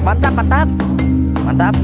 Mantap, mantap. Mantap.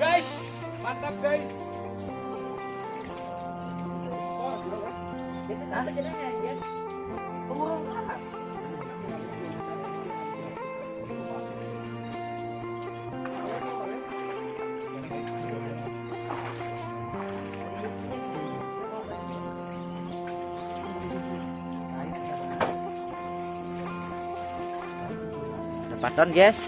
Guys, mantap guys. Dapat ton, guys.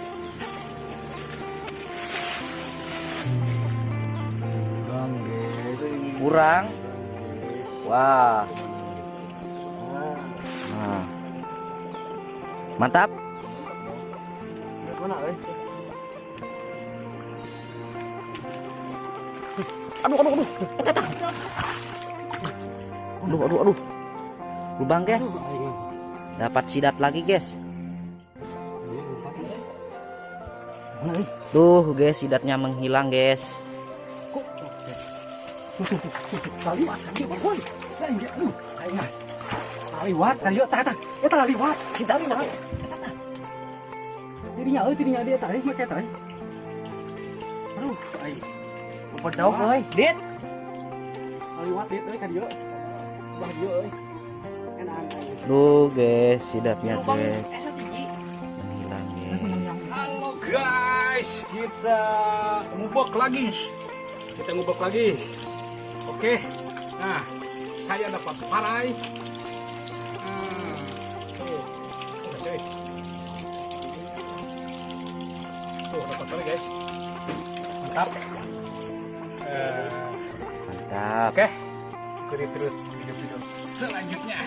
Kurang. Wah. Nah. Mantap. Aduh. Aduh. Lubang, guys. Dapat sidat lagi, guys. Tuh, guys, sidatnya menghilang, guys. Taliwat kan yuk tata. Eta taliwat, si taliwat. Dirinya dia tadi make tadi. Aduh, ai. Pedau euy, Dit. Taliwat Dit euy kan yuk. Bah yuk euy. Enak. Tuh, guys, sidatnya, guys. Menghilang, guys. Halo guys, kita ngubek lagi. Oke, nah saya dapat parai. Tuh dapat parai guys, mantap. Mantap. Oke, ikuti terus video-video selanjutnya.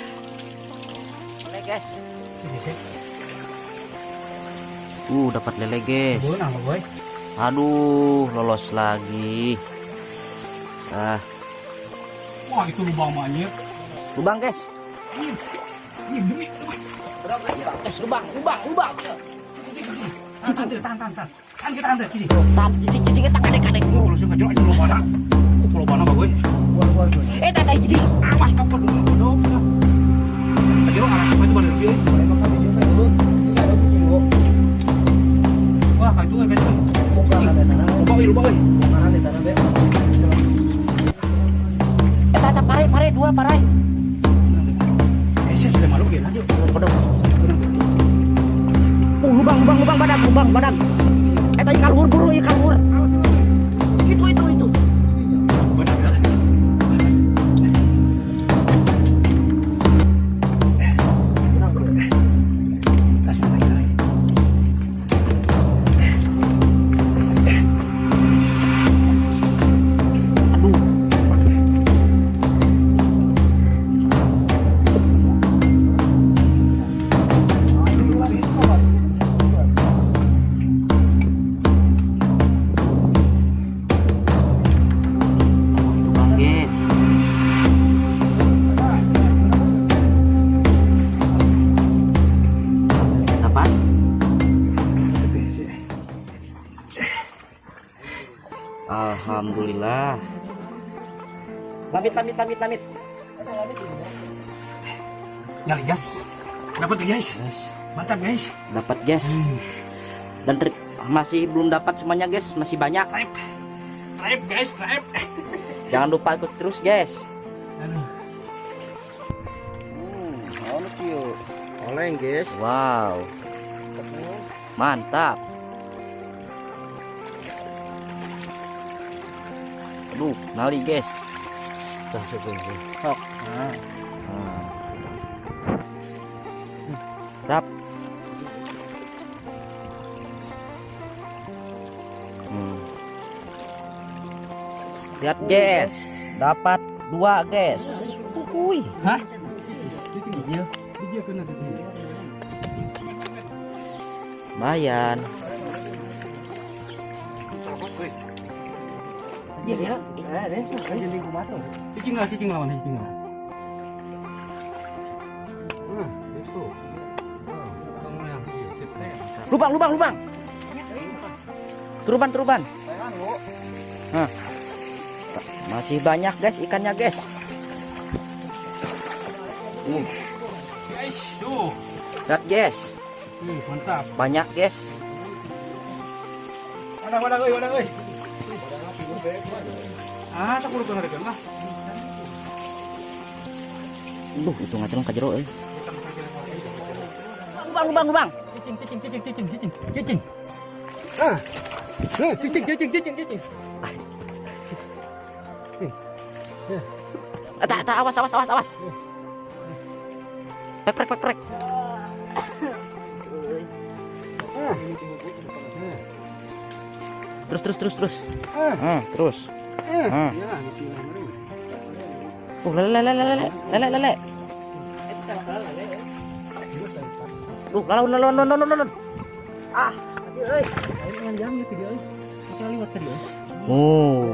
Lele, guys. Dapat lele, guys. Aduh, lolos lagi. Wah, itu lubang banyak. Lubang, guys. Ini demi. Guys, lubang. Tahan. Kan kita antar sini. Cicing kita kadek-kadek. Oh, langsung aja lubang. Lubang apa gue? Tata jadi. Awas kapal dulu, bodoh. Aja lo ngarasa itu pada dia. Wah, itu kan betul. Lubang. Tata parai, dua parai. Saya sudah malu ya, nanti. Lubang badak. Tadi kalur buru ya kalur. Itu. Benar dah. Alhamdulillah. Lamit. Nyali guys. Dapat guys. Mantap guys. Dapat, guys. Dan masih belum dapat semuanya, guys. Masih banyak. Trip guys. Jangan lupa ikut terus, guys. Aduh. Oleng, guys. Wow. Mantap. Aduh, nali, guys. tah sebentar. Sok. Tap. Lihat guys, dapat 2 guys. Uy, Hah? Video kena tadi. lumayan. Iya ya. Deh. Jadi gua mati. Cicing lawan cicing. Itu. Lubang. Teruban. Nah. Masih banyak guys ikannya guys. Guys, tuh. Lihat guys, Mantap. banyak guys. Wadah, euy. Ah, 10 ton harga mah. Itu ngaceleng ka jero euy. Lubang. Cicing. Ah. Cicing. Tak, awas. Prek. Terus. Terus. Lele. Lalu.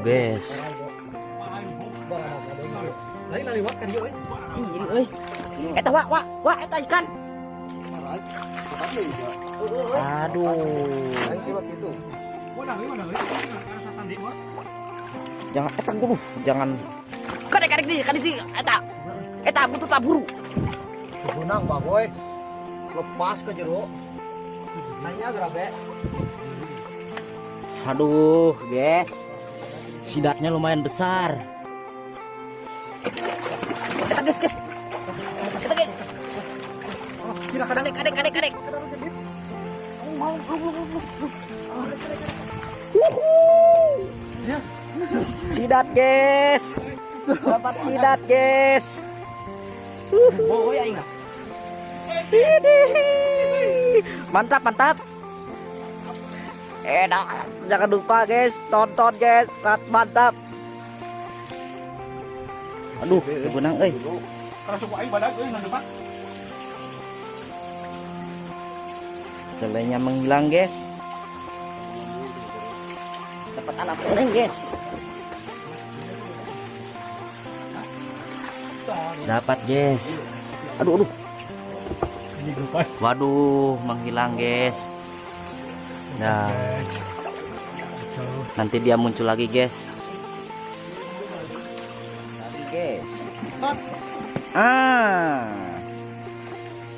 Guys. Lain liwat kan dia euy. Eta wah eta ikan. Aduh. Wadah euy. Jangan eta dulu, jangan. Kadek di eta butuh taburu. Gunang Pak Boy. Lepas ke jero. Nanya grabe. Aduh, guys. Sidatnya lumayan besar. Kita guys. Kita guys. Kadek. Sidat guys. Dapat sidat guys. Boy aing. Mantap. Jangan lupa guys, tonton guys, mantap. Aduh, benang euy. Karena suku aing badag euy nang depan. Telenya menghilang guys. Dapat anak teleng guys. Dapat guys. Aduh. Ini lepas. Waduh, menghilang guys. Nah, nanti dia muncul lagi guys.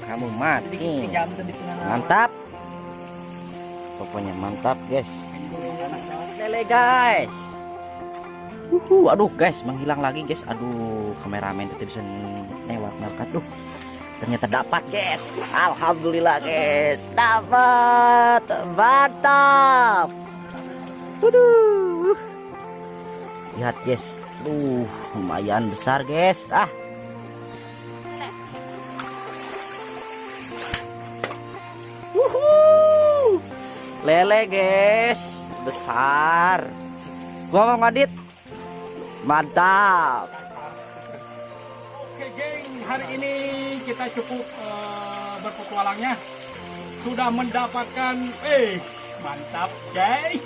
Kamu mati. Mantap. Pokoknya mantap guys. Lele guys. Aduh guys, menghilang lagi guys. Aduh, kameramen itu bisa lewat. Aduh. Ternyata dapat guys. Alhamdulillah guys. Dapat. Mantap. Waduh. Lihat guys. Lumayan besar guys. Lele guys. Besar. Gua mau ngadit. Mantap. Oke geng, hari ini kita cukup berpetualangnya. Sudah mendapatkan mantap guys.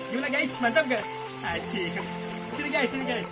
Gimana guys, mantap gak? Asik. Sini guys.